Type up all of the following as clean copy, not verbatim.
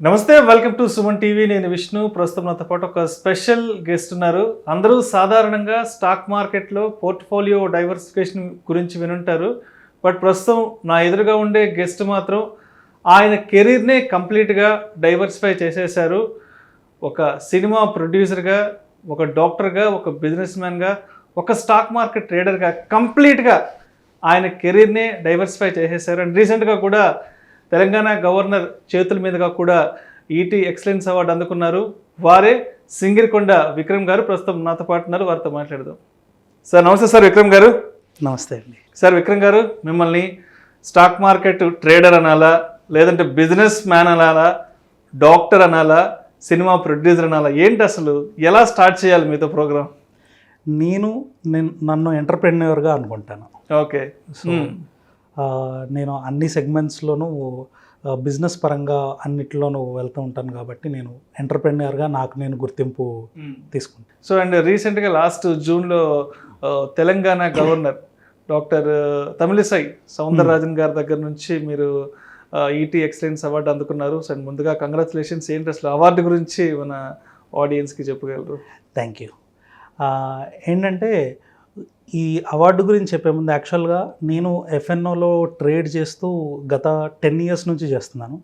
నమస్తే, welcome to Suman TV. నేను విష్ణు. ప్రస్తుతం నాతో పాటు ఒక స్పెషల్ గెస్ట్ ఉన్నారు. అందరూ సాధారణంగా స్టాక్ మార్కెట్లో పోర్ట్ఫోలియో డైవర్సిఫికేషన్ గురించి వినుంటారు. బట్ ప్రస్తుతం నా ఎదురుగా ఉండే గెస్ట్ మాత్రం ఆయన కెరీర్నే కంప్లీట్గా డైవర్సిఫై చేసేశారు. ఒక సినిమా ప్రొడ్యూసర్గా, ఒక డాక్టర్గా, ఒక బిజినెస్ మ్యాన్గా, ఒక స్టాక్ మార్కెట్ ట్రేడర్గా కంప్లీట్గా ఆయన కెరీర్నే డైవర్సిఫై చేసేశారు. అండ్ రీసెంట్గా కూడా తెలంగాణ గవర్నర్ చేతుల మీదుగా కూడా ఈటీ ఎక్సలెన్స్ అవార్డు అందుకున్నారు. వారే సింగిరికొండ విక్రమ్ గారు ప్రస్తుతం నాతో పాటు ఉన్నారు. వారితో మాట్లాడదాం. సార్ నమస్తే. సార్ విక్రమ్ గారు నమస్తే అండి. సార్ విక్రమ్ గారు, మిమ్మల్ని స్టాక్ మార్కెట్ ట్రేడర్ అనాలా, లేదంటే బిజినెస్ మ్యాన్ అనాలా, డాక్టర్ అనాలా, సినిమా ప్రొడ్యూసర్ అనాలా, ఏంటి అసలు ఎలా స్టార్ట్ చేయాలి మీతో ప్రోగ్రామ్? నన్ను ఎంటర్‌ప్రెన్యూర్‌గా అనుకుంటాను. ఓకే. సో నేను అన్ని సెగ్మెంట్స్లోనూ బిజినెస్ పరంగా అన్నిట్లోనూ వెళ్తూ ఉంటాను కాబట్టి నేను ఎంటర్‌ప్రెన్యూర్‌గా నాకు నేను గుర్తింపు తీసుకుంటాను. సో అండ్ రీసెంట్గా లాస్ట్ జూన్లో తెలంగాణ గవర్నర్ డాక్టర్ తమిళిసై సౌందరరాజన్ గారి దగ్గర నుంచి మీరు ఈటీ ఎక్సలెన్స్ అవార్డు అందుకున్నారు. సో అండ్ ముందుగా కంగ్రాచులేషన్స్. ఏంటి అసలు అవార్డు గురించి మన ఆడియన్స్కి చెప్పగలరు? Thank you. ఏంటంటే ఈ అవార్డు గురించి చెప్పే ముందు యాక్చువల్గా నేను ఎఫ్ఎన్ఓలో ట్రేడ్ చేస్తూ గత 10 years నుంచి చేస్తున్నాను.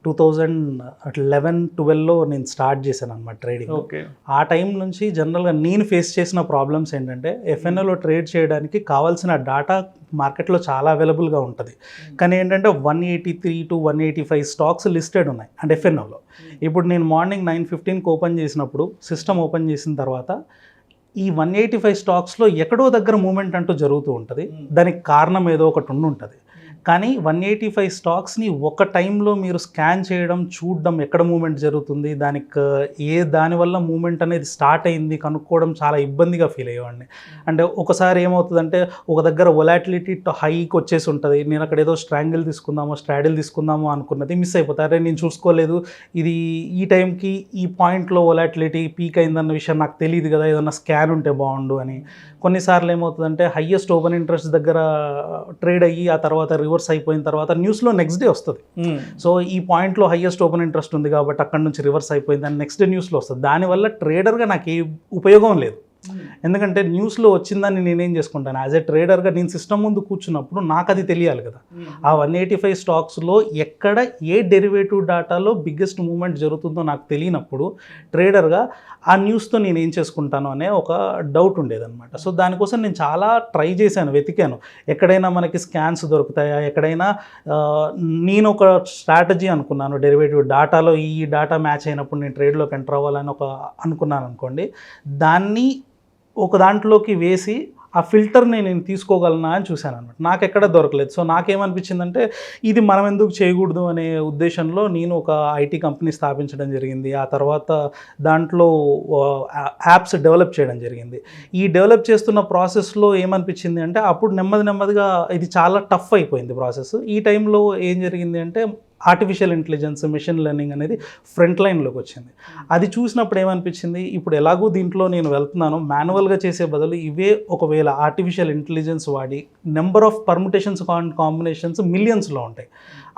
2011-12లో నేను స్టార్ట్ చేశాను అనమాట ట్రేడింగ్. ఓకే. ఆ టైం నుంచి జనరల్గా నేను ఫేస్ చేసిన ప్రాబ్లమ్స్ ఏంటంటే ఎఫ్ఎన్ఓలో ట్రేడ్ చేయడానికి కావాల్సిన డాటా మార్కెట్లో చాలా అవైలబుల్గా ఉంటుంది. కానీ ఏంటంటే 183 to 185 స్టాక్స్ లిస్టెడ్ ఉన్నాయి అంటే ఎఫ్ఎన్ఓలో. ఇప్పుడు నేను మార్నింగ్ 9:15కి ఓపెన్ చేసినప్పుడు సిస్టమ్ ఓపెన్ చేసిన తర్వాత ఈ 185 స్టాక్స్లో ఎక్కడో దగ్గర మూమెంట్ అంటూ జరుగుతూ ఉంటుంది. దానికి కారణం ఏదో ఒకటి ఉంటుంది. కానీ 185 స్టాక్స్ని ఒక టైంలో మీరు స్కాన్ చేయడం, చూడడం, ఎక్కడ మూమెంట్ జరుగుతుంది, దానివల్ల మూమెంట్ అనేది స్టార్ట్ అయింది కనుక్కోవడం చాలా ఇబ్బందిగా ఫీల్ అయ్యేవాడిని. అంటే ఒకసారి ఏమవుతుందంటే ఒక దగ్గర వొలాటిలిటీ హైకి వచ్చేసి ఉంటుంది. నేను అక్కడ ఏదో స్ట్రాడిల్ తీసుకుందామో అనుకున్నది మిస్ అయిపోతారు. నేను చూసుకోలేదు, ఇది ఈ టైంకి ఈ పాయింట్లో వొలాటిలిటీ పీక్ అయిందన్న విషయం నాకు తెలియదు కదా, ఏదన్నా స్కాన్ ఉంటే బాగుండు అని. కొన్నిసార్లు ఏమవుతుందంటే హయ్యెస్ట్ ఓపెన్ ఇంట్రెస్ట్ దగ్గర ట్రేడ్ అయ్యి ఆ తర్వాత రివర్స్ అయిపోయిన తర్వాత న్యూస్లో నెక్స్ట్ డే వస్తుంది. సో ఈ పాయింట్లో హయ్యెస్ట్ ఓపెన్ ఇంట్రెస్ట్ ఉంది కాబట్టి అక్కడ నుంచి రివర్స్ అయిపోయింది అని నెక్స్ట్ డే న్యూస్లో వస్తుంది. దానివల్ల ట్రేడర్గా నాకు ఏ ఉపయోగం లేదు. ఎందుకంటే న్యూస్లో వచ్చిందని నేనేం చేసుకుంటాను, యాజ్ ఏ ట్రేడర్గా నేను సిస్టమ్ ముందు కూర్చున్నప్పుడు నాకు అది తెలియాలి కదా. ఆ 185 స్టాక్స్లో ఎక్కడ ఏ డెరివేటివ్ డాటాలో బిగ్గెస్ట్ మూవ్మెంట్ జరుగుతుందో నాకు తెలియనప్పుడు ట్రేడర్గా ఆ న్యూస్తో నేను ఏం చేసుకుంటాను అనే ఒక డౌట్ ఉండేదన్నమాట. సో దానికోసం నేను చాలా ట్రై చేశాను, వెతికాను ఎక్కడైనా మనకి స్కాన్స్ దొరుకుతాయా, ఎక్కడైనా నేను ఒక స్ట్రాటజీ అనుకున్నాను, డెరివేటివ్ డాటాలో ఈ డాటా మ్యాచ్ అయినప్పుడు నేను ట్రేడ్లోకి ఎంటర్ అవ్వాలని అనుకున్నాను అనుకోండి. దాన్ని ఒక దాంట్లోకి వేసి ఆ ఫిల్టర్ని నేను తీసుకోగలనా అని చూశాను అనమాట. నాకు ఎక్కడ దొరకలేదు. సో నాకేమనిపించిందంటే ఇది మనం ఎందుకు చేయకూడదు అనే ఉద్దేశంలో నేను ఒక ఐటీ కంపెనీ స్థాపించడం జరిగింది. ఆ తర్వాత దాంట్లో యాప్స్ డెవలప్ చేయడం జరిగింది. ఈ డెవలప్ చేస్తున్న ప్రాసెస్లో ఏమనిపించింది అంటే అప్పుడు నెమ్మదిగా ఇది చాలా టఫ్ అయిపోయింది ప్రాసెస్. ఈ టైంలో ఏం జరిగింది అంటే ఆర్టిఫిషియల్ ఇంటెలిజెన్స్, మెషిన్ లెర్నింగ్ అనేది ఫ్రంట్ లైన్లోకి వచ్చింది. అది చూసినప్పుడు ఏమనిపించింది, ఇప్పుడు ఎలాగో దీంట్లో నేను వెళ్తున్నాను, మాన్యువల్గా చేసే బదులు ఇవే ఒకవేళ ఆర్టిఫిషియల్ ఇంటెలిజెన్స్ వాడి నెంబర్ ఆఫ్ పర్ముటేషన్స్ కాంబినేషన్స్ మిలియన్స్లో ఉంటాయి.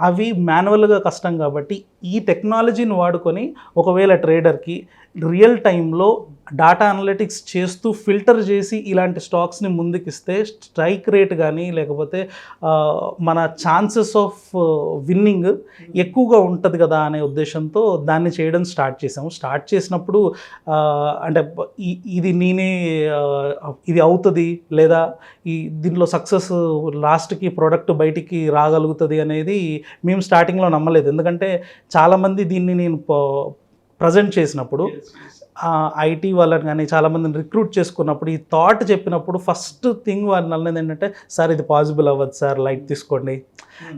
అవి మాన్యువల్గా కష్టం కాబట్టి ఈ టెక్నాలజీని వాడుకొని ఒకవేళ ట్రేడర్కి రియల్ టైంలో డాటా అనలిటిక్స్ చేస్తూ ఫిల్టర్ చేసి ఇలాంటి స్టాక్స్ని ముందుకిస్తే స్ట్రైక్ రేట్ కానీ లేకపోతే మన ఛాన్సెస్ ఆఫ్ విన్నింగ్ ఎక్కువగా ఉంటుంది కదా అనే ఉద్దేశంతో దాన్ని చేయడం స్టార్ట్ చేసాము. స్టార్ట్ చేసినప్పుడు అంటే ఇది అవుతుంది లేదా దీంట్లో సక్సెస్ లాస్ట్కి ప్రోడక్ట్ బయటికి రాగలుగుతుంది అనేది మేము స్టార్టింగ్లో నమ్మలేదు. ఎందుకంటే చాలామంది దీన్ని నేను ప్రజెంట్ చేసినప్పుడు ఐటీ వాళ్ళని కానీ చాలామందిని రిక్రూట్ చేసుకున్నప్పుడు ఈ థాట్ చెప్పినప్పుడు ఫస్ట్ థింగ్ వాళ్ళు అన్నది ఏంటంటే, సార్ ఇది పాసిబుల్ అవ్వదు సార్, లైట్ తీసుకోండి,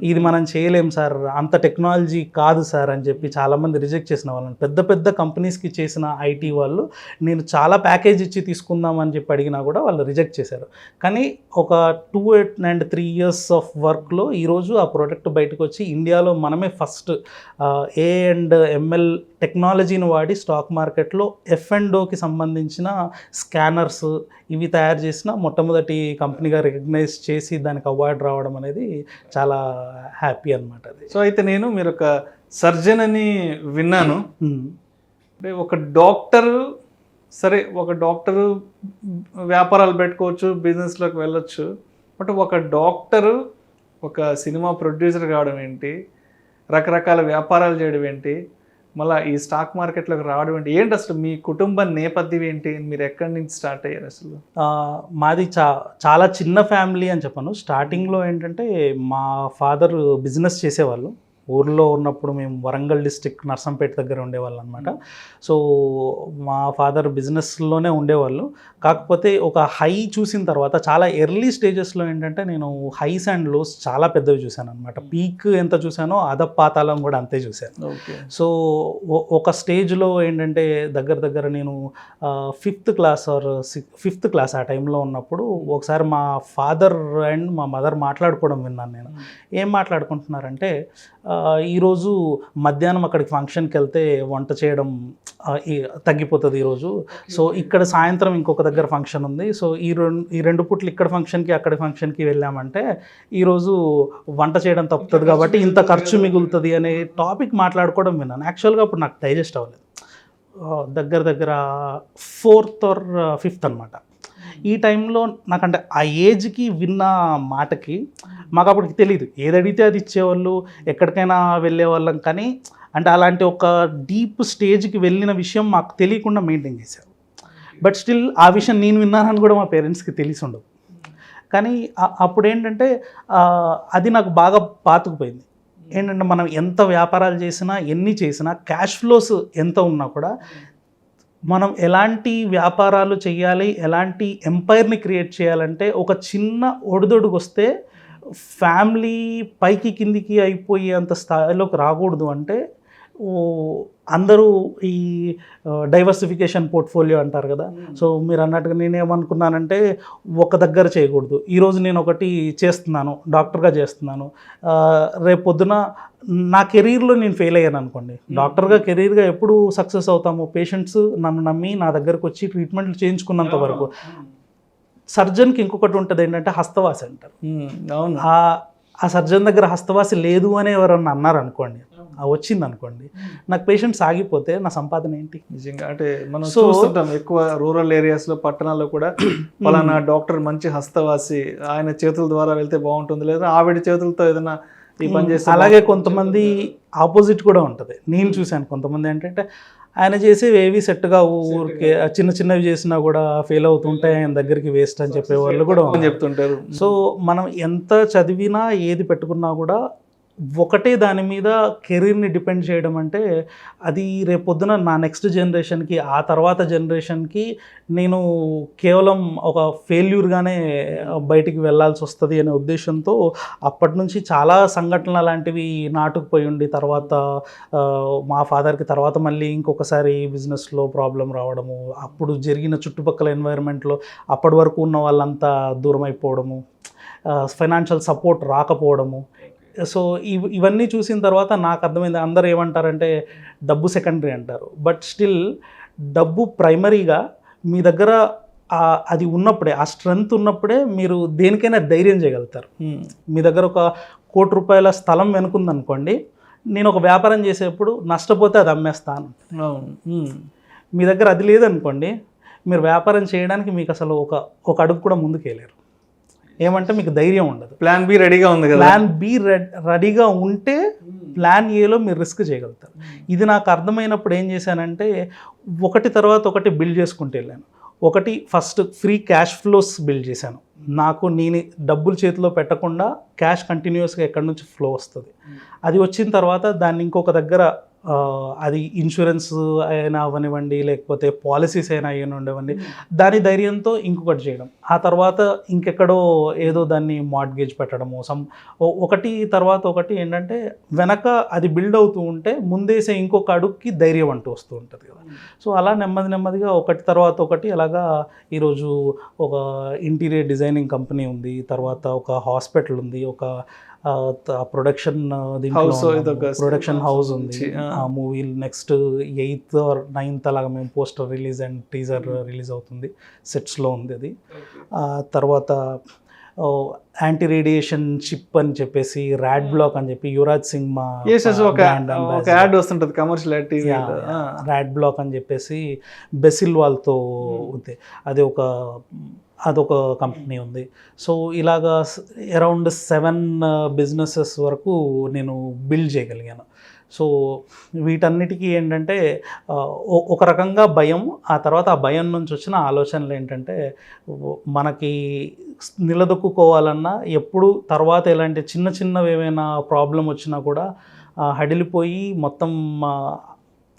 ఇది మనం చేయలేం సార్, అంత టెక్నాలజీ కాదు సార్ అని చెప్పి చాలామంది రిజెక్ట్ చేసిన వాళ్ళని. పెద్ద కంపెనీస్కి చేసిన ఐటీ వాళ్ళు నేను చాలా ప్యాకేజ్ ఇచ్చి తీసుకుందాం అని చెప్పి అడిగినా కూడా వాళ్ళు రిజెక్ట్ చేశారు. కానీ ఒక 2 and 3 years ఆఫ్ వర్క్లో ఈరోజు ఆ ప్రోడక్ట్ బయటకు వచ్చి ఇండియాలో మనమే ఫస్ట్ AI&ML టెక్నాలజీని వాడి స్టాక్ మార్కెట్లో F&Oకి సంబంధించిన స్కానర్స్ ఇవి తయారు చేసిన మొట్టమొదటి కంపెనీగా రికగ్నైజ్ చేసి దానికి అవార్డు రావడం అనేది చాలా హ్యాపీ అనమాట. అది సో అయితే మీరు ఒక సర్జన్ అని విన్నాను. ఉమ్. అంటే ఒక డాక్టర్, సరే ఒక డాక్టరు వ్యాపారాలు పెట్టుకోవచ్చు, బిజినెస్లోకి వెళ్ళొచ్చు. బట్ ఒక డాక్టరు ఒక సినిమా ప్రొడ్యూసర్ కావడం ఏంటి, రకరకాల వ్యాపారాలు చేయడం ఏంటి, మళ్ళీ ఈ స్టాక్ మార్కెట్లోకి రావడం ఏంటి, ఏంటి అసలు మీ కుటుంబ నేపథ్యం ఏంటి, మీరు ఎక్కడి నుంచి స్టార్ట్ అయ్యారు అసలు? మాది చాలా చిన్న ఫ్యామిలీ అని చెప్పాను. స్టార్టింగ్లో ఏంటంటే మా ఫాదర్ బిజినెస్ చేసేవాళ్ళు. ఊర్లో ఉన్నప్పుడు మేము వరంగల్ డిస్టిక్ నర్సంపేట దగ్గర ఉండేవాళ్ళు అనమాట. సో మా ఫాదర్ బిజినెస్లోనే ఉండేవాళ్ళు. కాకపోతే ఒక హై చూసిన తర్వాత చాలా ఎర్లీ స్టేజెస్లో ఏంటంటే నేను హైస్ అండ్ లోస్ చాలా పెద్దవి చూశాను అనమాట. పీక్ ఎంత చూశానో అధపాతాళం కూడా అంతే చూశాను. సో ఒక స్టేజ్లో ఏంటంటే దగ్గర నేను ఫిఫ్త్ క్లాస్ ఆ టైంలో ఉన్నప్పుడు ఒకసారి మా ఫాదర్ అండ్ మా మదర్ మాట్లాడుకోవడం విన్నాను నేను. ఏం మాట్లాడుకుంటున్నారంటే, ఈరోజు మధ్యాహ్నం అక్కడికి ఫంక్షన్కి వెళ్తే వంట చేయడం తగ్గిపోతుంది ఈరోజు. సో ఇక్కడ సాయంత్రం ఇంకొక దగ్గర ఫంక్షన్ ఉంది. సో ఈ రెండు పూట్లు ఇక్కడ ఫంక్షన్కి అక్కడ ఫంక్షన్కి వెళ్ళామంటే ఈరోజు వంట చేయడం తప్పుతుంది కాబట్టి ఇంత ఖర్చు మిగులుతుంది అనే టాపిక్ మాట్లాడుకోవడం విన్నాను. యాక్చువల్గా అప్పుడు నాకు డైజెస్ట్ అవ్వలేదు. దగ్గర 4th or 5th అనమాట. ఈ టైంలో నాకంటే ఆ ఏజ్కి విన్న మాటకి మాకు అప్పటికి తెలియదు, ఏది అడిగితే అది ఇచ్చేవాళ్ళు, ఎక్కడికైనా వెళ్ళేవాళ్ళం. కానీ అంటే అలాంటి ఒక డీప్ స్టేజ్కి వెళ్ళిన విషయం మాకు తెలియకుండా మెయింటైన్ చేశారు. బట్ స్టిల్ ఆ విషయం నేను విన్నానని కూడా మా పేరెంట్స్కి తెలిసి ఉండదు. కానీ అప్పుడు ఏంటంటే అది నాకు బాగా పాతుకుపోయింది. ఏంటంటే మనం ఎంత వ్యాపారాలు చేసినా ఎన్ని చేసినా క్యాష్ ఫ్లోస్ ఎంత ఉన్నా కూడా మనం ఎలాంటి వ్యాపారాలు చేయాలి, ఎలాంటి ఎంపైర్ని క్రియేట్ చేయాలంటే ఒక చిన్న ఒడిదొడుగు వస్తే ఫ్యామిలీ పైకి కిందికి అయిపోయి అంత స్థాయిలోకి రాకూడదు. అంటే అందరూ ఈ డైవర్సిఫికేషన్ పోర్ట్ఫోలియో అంటారు కదా. సో మీరు అన్నట్టుగా నేనేమనుకున్నానంటే ఒక దగ్గర చేయకూడదు. ఈరోజు నేను ఒకటి చేస్తున్నాను, డాక్టర్గా చేస్తున్నాను, రేపు పొద్దున నా కెరీర్లో నేను ఫెయిల్ అయ్యాను అనుకోండి. డాక్టర్గా కెరీర్గా ఎప్పుడు సక్సెస్ అవుతాము, పేషెంట్స్ నన్ను నమ్మి నా దగ్గరకు వచ్చి ట్రీట్మెంట్లు చేయించుకున్నంత వరకు. సర్జన్కి ఇంకొకటి ఉంటుంది ఏంటంటే హస్తవాసి అంటారు. అవును. ఆ సర్జన్ దగ్గర హస్తవాసి లేదు అని ఎవరన్నా అన్నారు అనుకోండి, వచ్చింది అనుకోండి, నాకు పేషెంట్స్ ఆగిపోతే నా సంపాదన ఏంటి? నిజంగా అంటే మనం చూస్తుంటాం ఎక్కువ రూరల్ ఏరియాస్లో, పట్టణాల్లో కూడా పలానా డాక్టర్ మంచి హస్తవాసి, ఆయన చేతుల ద్వారా వెళ్తే బాగుంటుంది, లేదా ఆవిడ చేతులతో ఏదైనా ఈ పని చేస్తే. అలాగే కొంతమంది ఆపోజిట్ కూడా ఉంటుంది. నేను చూశాను కొంతమంది ఏంటంటే ఆయన చేసేవి ఏవి సెట్గా ఊరికే చిన్నవి చేసినా కూడా ఫెయిల్ అవుతుంటాయి, ఆయన దగ్గరికి వేస్ట్ అని చెప్పేవాళ్ళు కూడా చెప్తుంటారు. సో మనం ఎంత చదివినా ఏది పెట్టుకున్నా కూడా ఒకటే దాని మీద కెరీర్ని డిపెండ్ చేయడం అంటే అది రేపొద్దున నా నెక్స్ట్ జనరేషన్కి, ఆ తర్వాత జనరేషన్కి నేను కేవలం ఒక ఫెయిల్యూర్గానే బయటికి వెళ్ళాల్సి వస్తుంది అనే ఉద్దేశంతో అప్పటి నుంచి చాలా సంఘటనలు అలాంటివి నాటుకుపోయి ఉండి, తర్వాత మా ఫాదర్కి తర్వాత మళ్ళీ ఇంకొకసారి బిజినెస్లో ప్రాబ్లం రావడము, అప్పుడు జరిగిన చుట్టుపక్కల ఎన్వైరన్మెంట్లో అప్పటి వరకు ఉన్న వాళ్ళంతా దూరం అయిపోవడము, ఫైనాన్షియల్ సపోర్ట్ రాకపోవడము. సో ఇవన్నీ చూసిన తర్వాత నాకు అర్థమైంది, అందరూ ఏమంటారంటే డబ్బు సెకండరీ అంటారు, బట్ స్టిల్ డబ్బు ప్రైమరీగా. మీ దగ్గర అది ఉన్నప్పుడే, ఆ స్ట్రెంగ్త్ ఉన్నప్పుడే మీరు దేనికైనా ధైర్యం చేయగలుగుతారు. మీ దగ్గర ఒక 1 కోటి రూపాయల స్థలం వెనుకుందనుకోండి, నేను ఒక వ్యాపారం చేసేప్పుడు నష్టపోతే అది అమ్మేస్తాను. మీ దగ్గర అది లేదనుకోండి, మీరు వ్యాపారం చేయడానికి మీకు అసలు ఒక అడుగు కూడా ముందుకు వెళ్ళారు. ఏమంటే మీకు ధైర్యం ఉండదు. ప్లాన్ బి రెడీగా ఉంది కదా. ప్లాన్ బి రెడీగా ఉంటే ప్లాన్ ఏలో మీరు రిస్క్ చేయగలుగుతారు. ఇది నాకు అర్థమైనప్పుడు ఏం చేశానంటే ఒకటి తర్వాత ఒకటి బిల్డ్ చేసుకుంటూ వెళ్ళాను. ఒకటి first free cash flows build చేశాను. నేను డబ్బులు చేతిలో పెట్టకుండా క్యాష్ కంటిన్యూస్గా ఎక్కడి నుంచి ఫ్లో వస్తుంది. అది వచ్చిన తర్వాత దాన్ని ఇంకొక దగ్గర అది ఇన్సూరెన్స్ అయినా అవనివ్వండి, లేకపోతే పాలసీస్ అయినా ఉండేవండి, దాని ధైర్యంతో ఇంకొకటి చేయడం. ఆ తర్వాత ఇంకెక్కడో ఏదో దాన్ని మార్ట్గేజ్ పెట్టడము, ఒకటి తర్వాత ఒకటి ఏంటంటే వెనక అది బిల్డ్ అవుతూ ఉంటే ముందేసే ఇంకొక అడుగుకి ధైర్యం అంటూ వస్తూ ఉంటుంది కదా. సో అలా నెమ్మదిగా ఒకటి తర్వాత ఒకటి అలాగా ఈరోజు ఒక ఇంటీరియర్ డిజైనింగ్ కంపెనీ ఉంది, తర్వాత ఒక హాస్పిటల్ ఉంది, ఒక ప్రొడక్షన్ ప్రొడక్షన్ హౌస్ ఉంది. ఆ movie next 8th or 9th అలాగా మేము poster release and teaser release అవుతుంది, సెట్స్లో ఉంది అది. తర్వాత యాంటీ రేడియేషన్ చిప్ అని చెప్పేసి, ర్యాడ్ బ్లాక్ అని చెప్పి యువరాజ్ సింగ్ మా ఒక యాడ్ వస్తుంటది కమర్షియల్ యాడ్ టీవీ, ర్యాడ్ బ్లాక్ అని చెప్పేసి బెసిల్ వాళ్ళతో ఉంది, అదొక కంపెనీ ఉంది. సో ఇలాగా అరౌండ్ 7 బిజినెసెస్ వరకు నేను బిల్డ్ చేయగలిగాను. సో వీటన్నిటికీ ఏంటంటే ఒక రకంగా భయం, ఆ తర్వాత ఆ భయం నుంచి వచ్చిన ఆలోచనలు ఏంటంటే మనకి నిలదొక్కుకోవాలన్నా ఎప్పుడు తర్వాత ఎలాంటి చిన్న చిన్నవి ఏమైనా ప్రాబ్లం వచ్చినా కూడా హడిలిపోయి మొత్తం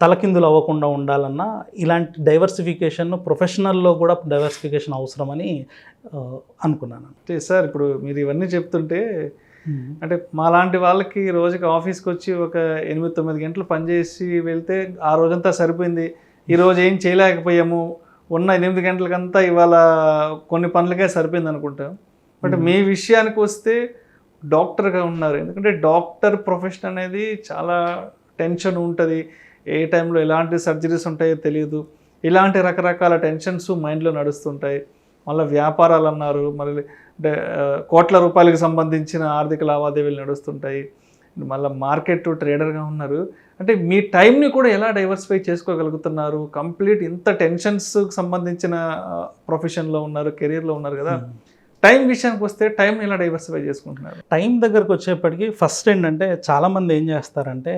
తలకిందులు అవ్వకుండా ఉండాలన్నా ఇలాంటి డైవర్సిఫికేషన్, ప్రొఫెషనల్లో కూడా డైవర్సిఫికేషన్ అవసరమని అనుకున్నాను. సార్ ఇప్పుడు మీరు ఇవన్నీ చెప్తుంటే అంటే మాలాంటి వాళ్ళకి రోజుకి ఆఫీస్కి వచ్చి ఒక 8-9 గంటలు పనిచేసి వెళ్తే ఆ రోజంతా సరిపోయింది, ఈరోజు ఏం చేయలేకపోయాము, ఉన్న 8 గంటలకంతా ఇవాళ కొన్ని పనులకే సరిపోయింది అనుకుంటాం. బట్ మీ విషయానికి వస్తే డాక్టర్గా ఉన్నారు, ఎందుకంటే డాక్టర్ ప్రొఫెషన్ అనేది చాలా టెన్షన్ ఉంటుంది, ఏ టైంలో ఎలాంటి సర్జరీస్ ఉంటాయో తెలియదు, ఇలాంటి రకరకాల టెన్షన్స్ మైండ్లో నడుస్తుంటాయి. మళ్ళీ వ్యాపారాలు అన్నారు, మళ్ళీ కోట్ల రూపాయలకు సంబంధించిన ఆర్థిక లావాదేవీలు నడుస్తుంటాయి, మళ్ళీ మార్కెట్ ట్రేడర్గా ఉన్నారు. అంటే మీ టైంని కూడా ఎలా డైవర్సిఫై చేసుకోగలుగుతున్నారు? కంప్లీట్ ఇంత టెన్షన్స్కి సంబంధించిన ప్రొఫెషన్లో ఉన్నారు, కెరీర్లో ఉన్నారు కదా, టైం విషయానికి వస్తే టైం ఎలా డైవర్సిఫై చేసుకుంటున్నారు? టైం దగ్గరకు వచ్చేప్పటికి ఫస్ట్ ఏంటంటే చాలామంది ఏం చేస్తారంటే,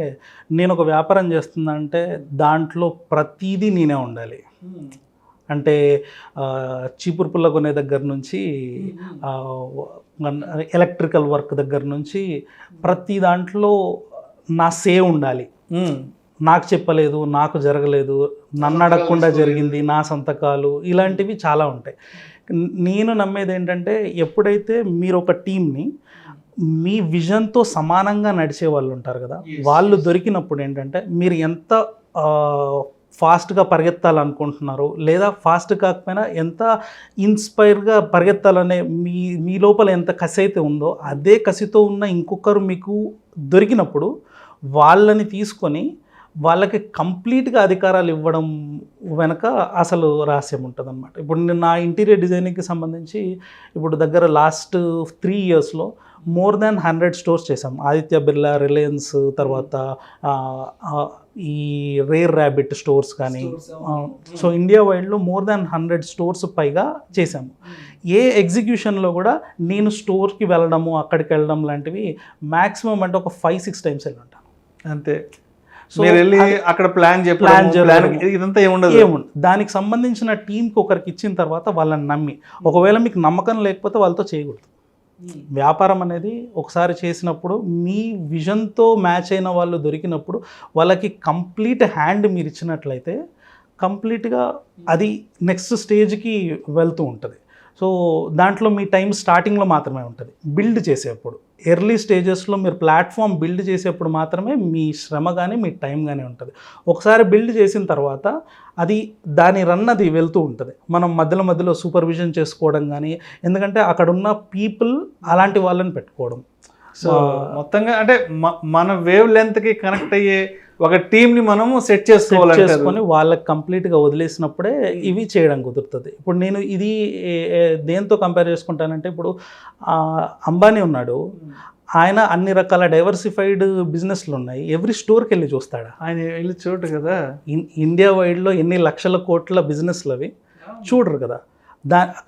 నేను ఒక వ్యాపారం చేస్తున్నా అంటే దాంట్లో ప్రతిదీ నేనే ఉండాలి. అంటే చీపురు పుల్ల కొనే దగ్గర నుంచి ఎలక్ట్రికల్ వర్క్ దగ్గర నుంచి ప్రతి దాంట్లో నా సేవ్ ఉండాలి. నాకు చెప్పలేదు, నాకు జరగలేదు, నన్ను అడగకుండా జరిగింది, నా సంతకాలు, ఇలాంటివి చాలా ఉంటాయి. నేను నమ్మేది ఏంటంటే ఎప్పుడైతే మీరు ఒక టీంని మీ విజన్తో సమానంగా నడిచే వాళ్ళు ఉంటారు కదా, వాళ్ళు దొరికినప్పుడు ఏంటంటే మీరు ఎంత ఫాస్ట్గా పరిగెత్తాలనుకుంటున్నారు, లేదా ఫాస్ట్ కాకపోయినా ఎంత ఇన్స్పైర్గా పరిగెత్తాలనే మీ లోపల ఎంత కసి అయితే ఉందో అదే కసితో ఉన్న ఇంకొకరు మీకు దొరికినప్పుడు వాళ్ళని తీసుకొని వాళ్ళకి కంప్లీట్గా అధికారాలు ఇవ్వడం వెనక అసలు రహస్యం ఉంటుంది అన్నమాట. ఇప్పుడు నేను నా ఇంటీరియర్ డిజైనింగ్కి సంబంధించి ఇప్పుడు దగ్గర లాస్ట్ 3 ఇయర్స్లో మోర్ దాన్ 100 స్టోర్స్ చేసాం. ఆదిత్య బిర్లా, రిలయన్స్, తర్వాత ఈ రేర్ ర్యాబిట్ స్టోర్స్ కానీ, సో ఇండియా వైడ్లో మోర్ దాన్ 100 స్టోర్స్ పైగా చేశాము. ఏ ఎగ్జిక్యూషన్లో కూడా నేను స్టోర్కి వెళ్ళడము, అక్కడికి వెళ్ళడం లాంటివి మ్యాక్సిమం అంటే ఒక 5-6 టైమ్స్ వెళ్ళి ఉంటాను అంతే. సో వెళ్ళి అక్కడ ప్లాన్ ఇదంతా ఏముండదు. దానికి సంబంధించిన టీంకి ఒకరికి ఇచ్చిన తర్వాత వాళ్ళని నమ్మి, ఒకవేళ మీకు నమ్మకం లేకపోతే వాళ్ళతో చేయకూడదు. వ్యాపారం అనేది ఒకసారి చేసినప్పుడు మీ విజన్తో మ్యాచ్ అయిన వాళ్ళు దొరికినప్పుడు వాళ్ళకి కంప్లీట్ హ్యాండ్ మీరు ఇచ్చినట్లయితే కంప్లీట్గా అది నెక్స్ట్ స్టేజ్కి వెళ్తూ ఉంటుంది. సో దాంట్లో మీ టైం స్టార్టింగ్లో మాత్రమే ఉంటుంది. బిల్డ్ చేసేప్పుడు ఎర్లీ స్టేజెస్లో మీరు ప్లాట్ఫామ్ బిల్డ్ చేసేప్పుడు మాత్రమే మీ శ్రమ కానీ మీ టైం కానీ ఉంటుంది. ఒకసారి బిల్డ్ చేసిన తర్వాత అది దాని రన్ అది వెళ్తూ ఉంటుంది. మనం మధ్యలో మధ్యలో సూపర్విజన్ చేసుకోవడం కానీ, ఎందుకంటే అక్కడ ఉన్న పీపుల్ అలాంటి వాళ్ళని పెట్టుకోవడం. సో మొత్తంగా అంటే మన వేవ్ లెంత్కి కనెక్ట్ అయ్యే ఒక టీంని మనము సెట్ చేసుకొని వాళ్ళకి కంప్లీట్గా వదిలేసినప్పుడే ఇవి చేయడం కుదురుతుంది. ఇప్పుడు నేను ఇది దేంతో కంపేర్ చేసుకుంటానంటే, ఇప్పుడు అంబానీ ఉన్నాడు, ఆయన అన్ని రకాల డైవర్సిఫైడ్ బిజినెస్లు ఉన్నాయి, ఎవ్రీ స్టోర్కి వెళ్ళి చూస్తాడా? ఆయన వెళ్ళి చూడరు కదా. ఇండియా వైడ్లో ఎన్ని లక్షల కోట్ల బిజినెస్లు అవి చూడరు కదా.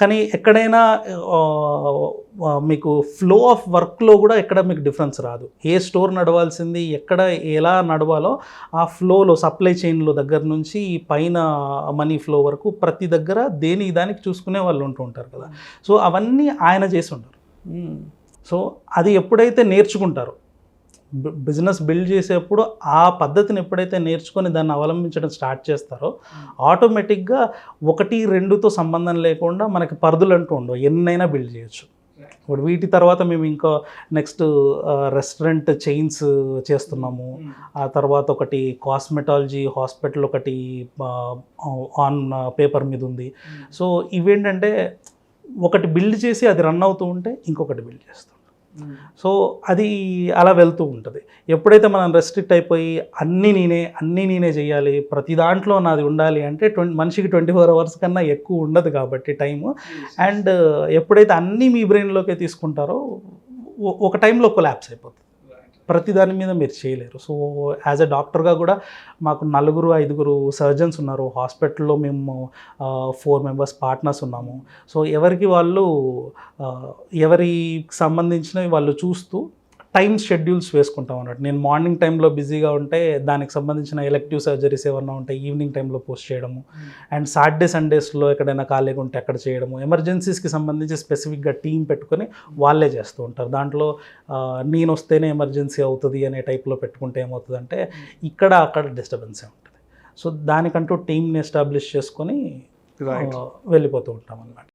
కానీ ఎక్కడైనా మీకు ఫ్లో ఆఫ్ వర్క్లో కూడా ఎక్కడ మీకు డిఫరెన్స్ రాదు. ఏ స్టోర్ నడవాల్సింది, ఎక్కడ ఎలా నడవాలో ఆ ఫ్లోలో, సప్లై చైన్లో దగ్గర నుంచి ఈ పైన మనీ ఫ్లో వరకు ప్రతి దగ్గర దానికి చూసుకునే వాళ్ళు ఉంటూ ఉంటారు కదా. సో అవన్నీ ఆయన చేసి ఉంటారు. సో అది ఎప్పుడైతే నేర్చుకుంటారో, బిజినెస్ బిల్డ్ చేసేప్పుడు ఆ పద్ధతిని ఎప్పుడైతే నేర్చుకొని దాన్ని అవలంబించడం స్టార్ట్ చేస్తారో ఆటోమేటిక్గా 1-2తో సంబంధం లేకుండా మనకి పరిధులు అంటూ ఉండవు, ఎన్నైనా బిల్డ్ చేయొచ్చు. ఇప్పుడు వీటి తర్వాత మేము ఇంకా నెక్స్ట్ రెస్టారెంట్ చైన్స్ చేస్తున్నాము. ఆ తర్వాత ఒకటి కాస్మెటాలజీ హాస్పిటల్ ఒకటి ఆన్ పేపర్ మీద ఉంది. సో ఇవేంటంటే ఒకటి బిల్డ్ చేసి అది రన్ అవుతూ ఉంటే ఇంకొకటి బిల్డ్ చేస్తాం. సో అది అలా వెళ్తూ ఉంటుంది. ఎప్పుడైతే మనం రెస్ట్రిక్ట్ అయిపోయి అన్నీ నేనే చేయాలి, ప్రతి దాంట్లో నాది ఉండాలి అంటే మనిషికి 24 అవర్స్ కన్నా ఎక్కువ ఉండదు కాబట్టి టైము. అండ్ ఎప్పుడైతే అన్నీ మీ బ్రెయిన్లోకే తీసుకుంటారో ఒక టైంలో కొలాప్స్ అయిపోతుంది. ప్రతి దాని మీద మీరు చేయలేరు. సో యాజ్ ఎ డాక్టర్గా కూడా మాకు 4-5 సర్జన్స్ ఉన్నారు హాస్పిటల్లో. మేము 4 మెంబర్స్ పార్ట్నర్స్ ఉన్నాము. సో ఎవరికి వాళ్ళు ఎవరికి సంబంధించినవి వాళ్ళు చూస్తూ టైం షెడ్యూల్స్ వేసుకుంటాం అన్నట్టు. నేను మార్నింగ్ టైంలో బిజీగా ఉంటే దానికి సంబంధించిన ఎలెక్టివ్ సర్జరీస్ ఏమన్నా ఉంటే ఈవినింగ్ టైంలో పోస్ట్ చేయడము. అండ్ సాటర్డే సండేస్లో ఎక్కడైనా ఖాళీగా ఉంటే అక్కడ చేయడము. ఎమర్జెన్సీస్కి సంబంధించి స్పెసిఫిక్గా టీం పెట్టుకొని వాళ్ళే చేస్తూ ఉంటారు. దాంట్లో నేను వస్తేనే ఎమర్జెన్సీ అవుతుంది అనే టైప్లో పెట్టుకుంటే ఏమవుతుందంటే ఇక్కడ అక్కడ డిస్టర్బెన్సే ఉంటుంది. సో దానికంటూ టీంని ఎస్టాబ్లిష్ చేసుకొని వెళ్ళిపోతూ ఉంటాం అన్నమాట.